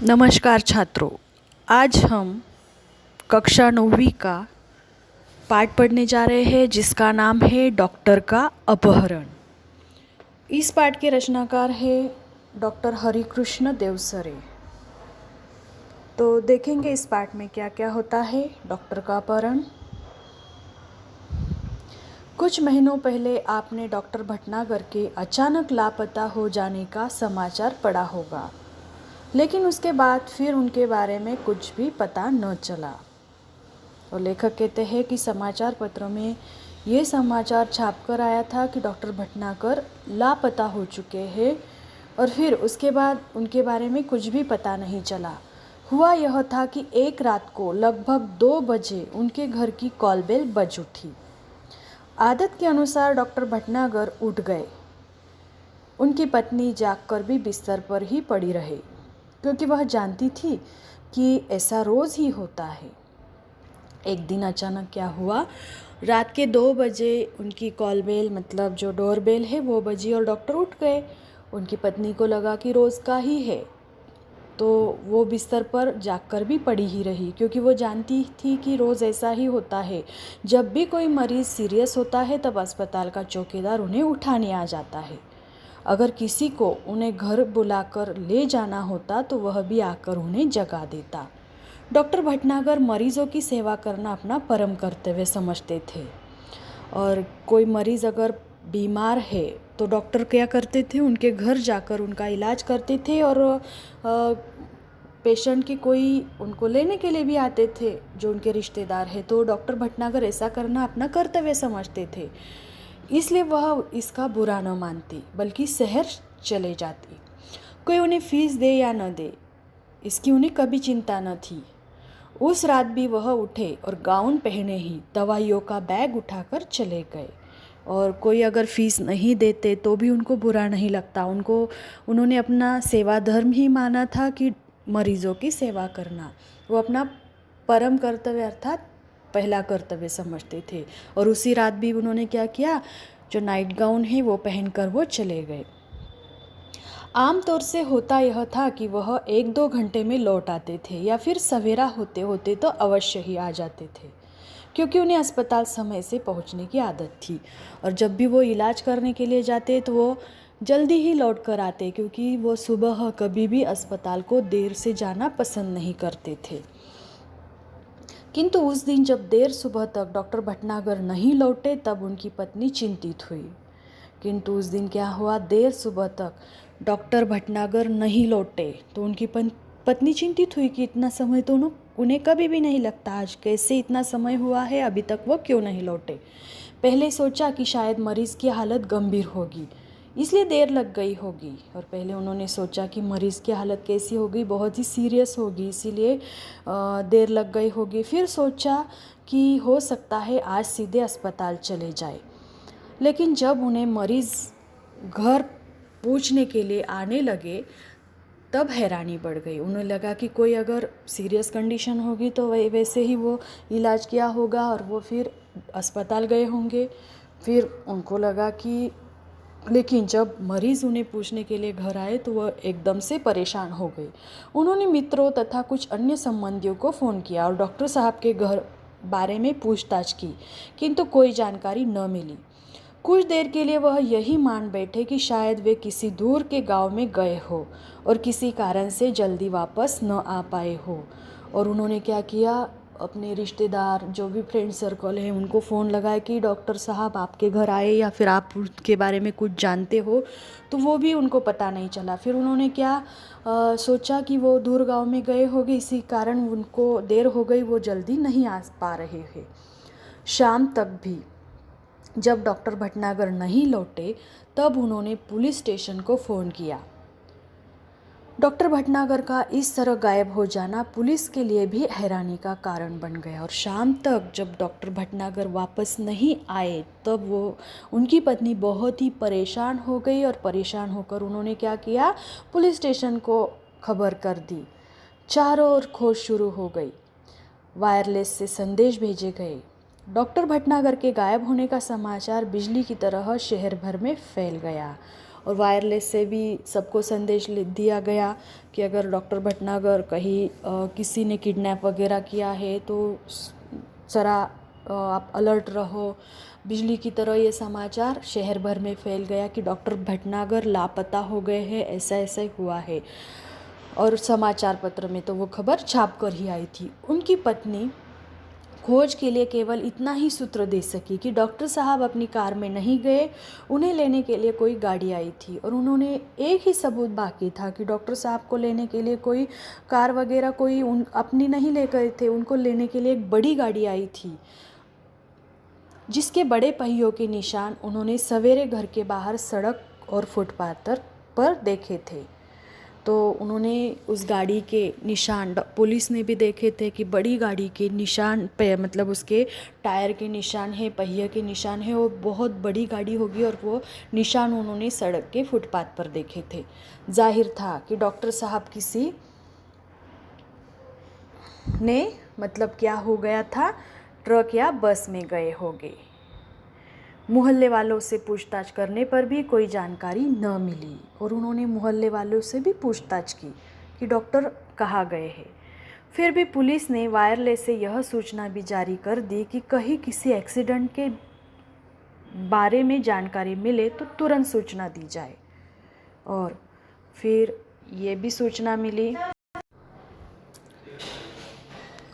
नमस्कार छात्रों। आज हम कक्षा 9वीं का पाठ पढ़ने जा रहे हैं जिसका नाम है डॉक्टर का अपहरण। इस पाठ के रचनाकार है डॉक्टर हरिकृष्ण देवसरे। तो देखेंगे इस पाठ में क्या क्या होता है। डॉक्टर का अपहरण। कुछ महीनों पहले आपने डॉक्टर भटनागर के अचानक लापता हो जाने का समाचार पढ़ा होगा, लेकिन उसके बाद फिर उनके बारे में कुछ भी पता न चला। और लेखक कहते हैं कि समाचार पत्र में ये समाचार छापकर आया था कि डॉक्टर भटनागर लापता हो चुके हैं, और फिर उसके बाद उनके बारे में कुछ भी पता नहीं चला। हुआ यह था कि एक रात को लगभग 2 बजे उनके घर की कॉल बेल बज उठी। आदत के अनुसार डॉक्टर भटनागर उठ गए। उनकी पत्नी जागकर भी बिस्तर पर ही पड़ी रही, क्योंकि वह जानती थी कि ऐसा रोज़ ही होता है। एक दिन अचानक क्या हुआ, रात के 2 बजे उनकी कॉल बेल मतलब जो डोर बेल है वो बजी और डॉक्टर उठ गए। उनकी पत्नी को लगा कि रोज़ का ही है, तो वो बिस्तर पर जागकर भी पड़ी ही रही, क्योंकि वो जानती थी कि रोज़ ऐसा ही होता है। जब भी कोई मरीज़ सीरियस होता है तब अस्पताल का चौकीदार उन्हें उठाने आ जाता है। अगर किसी को उन्हें घर बुलाकर ले जाना होता तो वह भी आकर उन्हें जगा देता। डॉक्टर भटनागर मरीजों की सेवा करना अपना परम कर्तव्य समझते थे, और कोई मरीज़ अगर बीमार है तो डॉक्टर क्या करते थे, उनके घर जाकर उनका इलाज करते थे, और पेशेंट की कोई उनको लेने के लिए भी आते थे जो उनके रिश्तेदार हैं। तो डॉक्टर भटनागर ऐसा करना अपना कर्तव्य समझते थे, इसलिए वह इसका बुरा न मानती, बल्कि शहर चले जाती। कोई उन्हें फीस दे या न दे, इसकी उन्हें कभी चिंता न थी। उस रात भी वह उठे और गाउन पहने ही दवाइयों का बैग उठाकर चले गए। और कोई अगर फीस नहीं देते तो भी उनको बुरा नहीं लगता। उन्होंने अपना सेवा धर्म ही माना था कि मरीज़ों की सेवा करना वो अपना परम कर्तव्य अर्थात पहला कर्तव्य समझते थे। और उसी रात भी उन्होंने क्या किया, जो नाइट गाउन है वो पहनकर वो चले गए। आमतौर से होता यह था कि वह 1-2 घंटे में लौट आते थे, या फिर सवेरा होते होते तो अवश्य ही आ जाते थे, क्योंकि उन्हें अस्पताल समय से पहुंचने की आदत थी। और जब भी वो इलाज करने के लिए जाते तो वो जल्दी ही लौट कर आते, क्योंकि वो सुबह कभी भी अस्पताल को देर से जाना पसंद नहीं करते थे। किंतु उस दिन जब देर सुबह तक डॉक्टर भटनागर नहीं लौटे तब उनकी पत्नी चिंतित हुई। किंतु उस दिन क्या हुआ, देर सुबह तक डॉक्टर भटनागर नहीं लौटे तो उनकी पत्नी चिंतित हुई कि इतना समय तो उन्हें कभी भी नहीं लगता, आज कैसे इतना समय हुआ है, अभी तक वो क्यों नहीं लौटे। पहले सोचा कि शायद मरीज़ की हालत गंभीर होगी, इसलिए देर लग गई होगी। और पहले उन्होंने सोचा कि मरीज़ की हालत कैसी होगी, बहुत ही सीरियस होगी, इसीलिए देर लग गई होगी। फिर सोचा कि हो सकता है आज सीधे अस्पताल चले जाए। लेकिन जब उन्हें मरीज़ घर पूछने के लिए आने लगे तब हैरानी बढ़ गई। उन्हें लगा कि कोई अगर सीरियस कंडीशन होगी तो वैसे ही वो इलाज किया होगा और वो फिर अस्पताल गए होंगे। फिर उनको लगा कि, लेकिन जब मरीज़ उन्हें पूछने के लिए घर आए तो वह एकदम से परेशान हो गए। उन्होंने मित्रों तथा कुछ अन्य संबंधियों को फ़ोन किया और डॉक्टर साहब के घर बारे में पूछताछ की, किंतु कोई जानकारी न मिली। कुछ देर के लिए वह यही मान बैठे कि शायद वे किसी दूर के गांव में गए हो और किसी कारण से जल्दी वापस न आ पाए हो। और उन्होंने क्या किया, अपने रिश्तेदार जो भी फ्रेंड सर्कल है उनको फ़ोन लगाया कि डॉक्टर साहब आपके घर आए या फिर आप उनके बारे में कुछ जानते हो, तो वो भी उनको पता नहीं चला। फिर उन्होंने क्या सोचा कि वो दूर गांव में गए होंगे, इसी कारण उनको देर हो गई, वो जल्दी नहीं आ पा रहे हैं। शाम तक भी जब डॉक्टर भटनागर नहीं लौटे तब उन्होंने पुलिस स्टेशन को फ़ोन किया। डॉक्टर भटनागर का इस तरह गायब हो जाना पुलिस के लिए भी हैरानी का कारण बन गया। और शाम तक जब डॉक्टर भटनागर वापस नहीं आए तब उनकी पत्नी बहुत ही परेशान हो गई, और परेशान होकर उन्होंने क्या किया, पुलिस स्टेशन को खबर कर दी। चारों ओर खोज शुरू हो गई, वायरलेस से संदेश भेजे गए। डॉक्टर भटनागर के गायब होने का समाचार बिजली की तरह शहर भर में फैल गया, और वायरलेस से भी सबको संदेश दिया गया कि अगर डॉक्टर भटनागर कहीं किसी ने किडनैप वगैरह किया है तो ज़रा आप अलर्ट रहो। बिजली की तरह ये समाचार शहर भर में फैल गया कि डॉक्टर भटनागर लापता हो गए हैं, ऐसा ऐसा हुआ है। और समाचार पत्र में तो वो खबर छाप कर ही आई थी। उनकी पत्नी खोज के लिए केवल इतना ही सूत्र दे सकी कि डॉक्टर साहब अपनी कार में नहीं गए, उन्हें लेने के लिए कोई गाड़ी आई थी। और उन्होंने एक ही सबूत बाकी था कि डॉक्टर साहब को लेने के लिए कोई कार वगैरह कोई अपनी नहीं ले गए थे, उनको लेने के लिए एक बड़ी गाड़ी आई थी जिसके बड़े पहियों के निशान उन्होंने सवेरे घर के बाहर सड़क और फुटपाथ पर देखे थे। तो उन्होंने उस गाड़ी के निशान पुलिस ने भी देखे थे कि बड़ी गाड़ी के निशान पे मतलब उसके टायर के निशान है, पहिए के निशान है, वो बहुत बड़ी गाड़ी होगी और वो निशान उन्होंने सड़क के फुटपाथ पर देखे थे। जाहिर था कि डॉक्टर साहब किसी ने मतलब क्या हो गया था, ट्रक या बस में गए होंगे। मोहल्ले वालों से पूछताछ करने पर भी कोई जानकारी न मिली और उन्होंने मोहल्ले वालों से भी पूछताछ की कि डॉक्टर कहाँ गए हैं। फिर भी पुलिस ने वायरलेस से यह सूचना भी जारी कर दी कि कहीं किसी एक्सीडेंट के बारे में जानकारी मिले तो तुरंत सूचना दी जाए। और फिर ये भी सूचना मिली।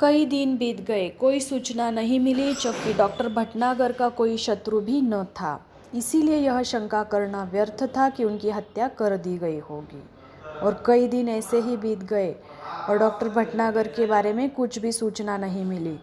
कई दिन बीत गए, कोई सूचना नहीं मिली, जबकि डॉक्टर भटनागर का कोई शत्रु भी न था। इसीलिए यह शंका करना व्यर्थ था कि उनकी हत्या कर दी गई होगी। और कई दिन ऐसे ही बीत गए और डॉक्टर भटनागर के बारे में कुछ भी सूचना नहीं मिली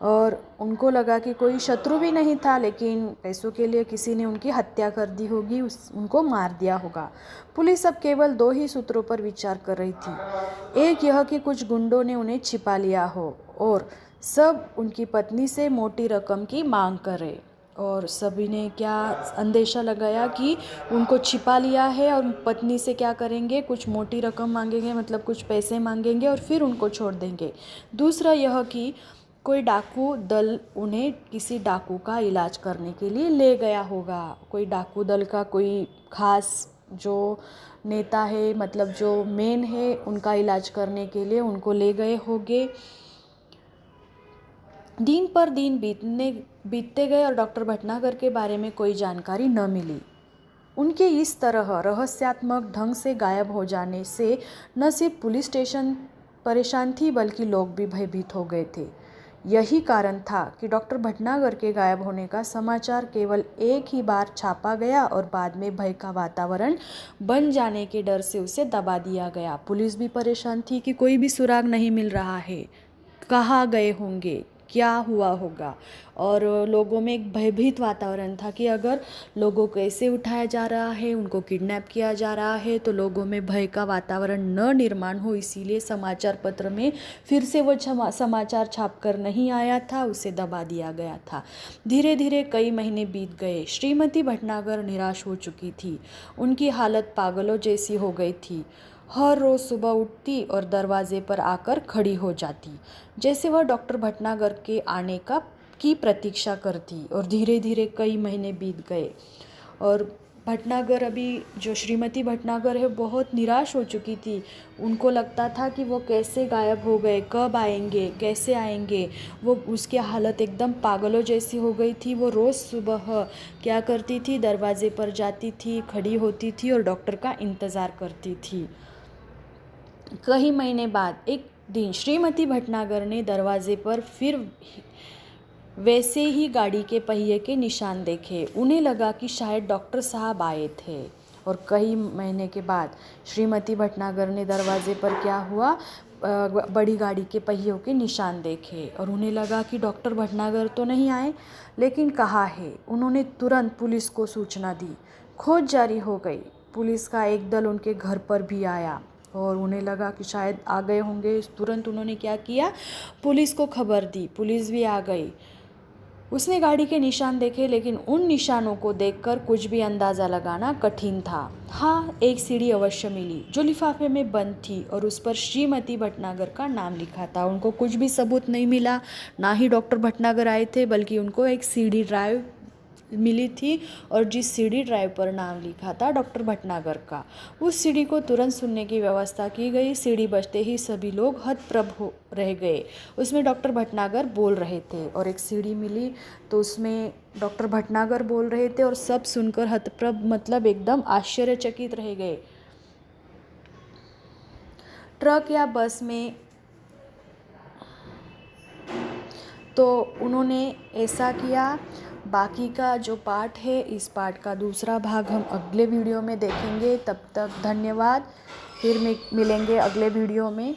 और उनको लगा कि कोई शत्रु भी नहीं था, लेकिन पैसों के लिए किसी ने उनकी हत्या कर दी होगी, उनको मार दिया होगा। पुलिस अब केवल 2 ही सूत्रों पर विचार कर रही थी। एक यह कि कुछ गुंडों ने उन्हें छिपा लिया हो और सब उनकी पत्नी से मोटी रकम की मांग करे। और सभी ने क्या अंदेशा लगाया कि उनको छिपा लिया है और पत्नी से क्या करेंगे, कुछ मोटी रकम मांगेंगे, मतलब कुछ पैसे मांगेंगे और फिर उनको छोड़ देंगे। दूसरा यह कि कोई डाकू दल उन्हें किसी डाकू का इलाज करने के लिए ले गया होगा। कोई डाकू दल का कोई खास जो नेता है, मतलब जो मेन है, उनका इलाज करने के लिए उनको ले गए होंगे। दिन पर दिन बीतते गए और डॉक्टर भटनागर के बारे में कोई जानकारी न मिली। उनके इस तरह रहस्यात्मक ढंग से गायब हो जाने से न सिर्फ पुलिस स्टेशन परेशान थी बल्कि लोग भी भयभीत हो गए थे। यही कारण था कि डॉक्टर भटनागर के गायब होने का समाचार केवल एक ही बार छापा गया और बाद में भय का वातावरण बन जाने के डर से उसे दबा दिया गया। पुलिस भी परेशान थी कि कोई भी सुराग नहीं मिल रहा है, कहाँ गए होंगे, क्या हुआ होगा। और लोगों में एक भयभीत वातावरण था कि अगर लोगों को ऐसे उठाया जा रहा है, उनको किडनैप किया जा रहा है, तो लोगों में भय का वातावरण न निर्माण हो, इसीलिए समाचार पत्र में फिर से वो समाचार छापकर नहीं आया था, उसे दबा दिया गया था। धीरे धीरे कई महीने बीत गए। श्रीमती भटनागर निराश हो चुकी थी। उनकी हालत पागलों जैसी हो गई थी। हर रोज़ सुबह उठती और दरवाजे पर आकर खड़ी हो जाती, जैसे वह डॉक्टर भटनागर के आने की प्रतीक्षा करती। और धीरे धीरे कई महीने बीत गए और भटनागर, अभी जो श्रीमती भटनागर है, बहुत निराश हो चुकी थी। उनको लगता था कि वो कैसे गायब हो गए, कब आएंगे, कैसे आएंगे। वो उसकी हालत एकदम पागलों जैसी हो गई थी। वो रोज़ सुबह क्या करती थी, दरवाजे पर जाती थी, खड़ी होती थी और डॉक्टर का इंतज़ार करती थी। कई महीने बाद एक दिन श्रीमती भटनागर ने दरवाजे पर फिर वैसे ही गाड़ी के पहिए के निशान देखे। उन्हें लगा कि शायद डॉक्टर साहब आए थे। और कई महीने के बाद श्रीमती भटनागर ने दरवाजे पर क्या हुआ, बड़ी गाड़ी के पहियों के निशान देखे और उन्हें लगा कि डॉक्टर भटनागर तो नहीं आए, लेकिन कहाँ है। उन्होंने तुरंत पुलिस को सूचना दी। खोज जारी हो गई। पुलिस का एक दल उनके घर पर भी आया और उन्हें लगा कि शायद आ गए होंगे। तुरंत उन्होंने क्या किया, पुलिस को खबर दी। पुलिस भी आ गई। उसने गाड़ी के निशान देखे, लेकिन उन निशानों को देखकर कुछ भी अंदाज़ा लगाना कठिन था। हाँ, एक सीढ़ी अवश्य मिली जो लिफाफे में बंद थी और उस पर श्रीमती भटनागर का नाम लिखा था। उनको कुछ भी सबूत नहीं मिला, ना ही डॉक्टर भटनागर आए थे, बल्कि उनको एक सीडी ड्राइव मिली थी और जिस सीडी ड्राइव पर नाम लिखा था डॉक्टर भटनागर का, उस सीडी को तुरंत सुनने की व्यवस्था की गई। सीडी बजते ही सभी लोग हतप्रभ हो रह गए। उसमें डॉक्टर भटनागर बोल रहे थे और एक सीडी मिली तो उसमें डॉक्टर भटनागर बोल रहे थे और सब सुनकर हतप्रभ मतलब एकदम आश्चर्यचकित रह गए। ट्रक या बस में तो उन्होंने ऐसा किया। बाकी का जो पार्ट है, इस पार्ट का दूसरा भाग हम अगले वीडियो में देखेंगे। तब तक धन्यवाद। फिर मिलेंगे अगले वीडियो में।